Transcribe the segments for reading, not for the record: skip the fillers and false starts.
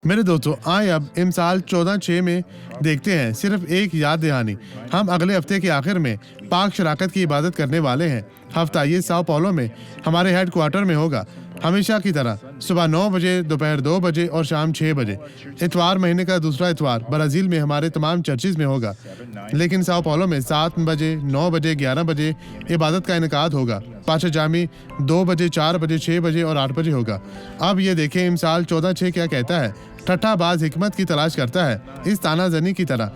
मेरे दोस्तों, आए अब इमसाल 14/6 में देखते हैं सिर्फ एक याद दहानी। हम अगले हफ्ते के आखिर में पाक शराकत की इबादत करने वाले हैं। हफ्ता ये साओ paulo में हमारे हेड क्वार्टर में होगा, हमेशा की तरह सुबह 9 बजे, दोपहर 2 बजे और शाम 6 बजे। इतवार महीने का दूसरा इतवार ब्राज़ील में हमारे तमाम चर्चिज़ में होगा, लेकिन साओ paulo में 7 बजे, 9 बजे, 11 बजे इबादत का इनकाद होगा। पाशा जामी 2 बजे, 4 बजे, 6 बजे और 8 बजे होगा। अब ये देखें इमसाल 14/6 क्या कहता है। ठट्ठाबाज हिकमत की तलाश करता है। इस तानाजनी की तरह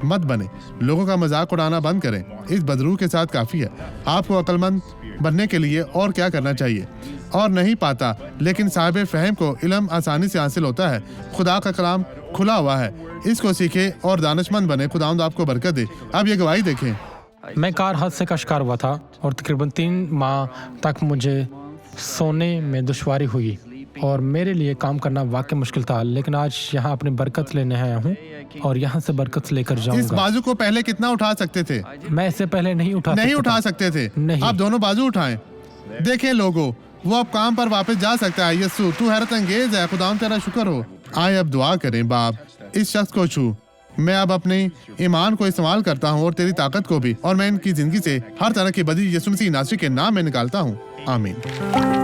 मत बने, लोगों का मजाक उड़ाना बंद करें। इस बदरू के साथ काफ़ी है। आपको अक्लमंद बनने के लिए और क्या करना चाहिए और नहीं पाता, लेकिन साहिब फ़हम को इल्म आसानी से हासिल होता है। खुदा का कलाम खुला हुआ है, इसको सीखें और दानिशमंद बने। खुदावंद आपको बरकत दे। अब ये गवाही देखें। मैं कार हादसे का शिकार हुआ था और तकरीबन 3 माह तक मुझे सोने में दुश्वारी हुई और मेरे लिए काम करना वाकई मुश्किल था, लेकिन आज यहाँ अपनी बरकत लेने आया हूँ और यहाँ से बरकत लेकर इस जाऊँगा। बाजू को पहले कितना उठा सकते थे? मैं इससे पहले नहीं उठा सकते थे। नहीं। आप दोनों बाजू उठाएं। देखें लोगों, वो अब काम पर वापस जा सकता है। यस्सु, तू हैरत अंगेज है। खुदावंद तेरा शुक्र हो। आए अब दुआ करें। बाप, इस शख्स को छू। मैं अब अपने ईमान को इस्तेमाल करता हूँ और तेरी ताकत को भी, और मैं इनकी जिंदगी से हर तरह की बदी यीशु मसीह नासरी के नाम में निकालता हूँ। आमीन।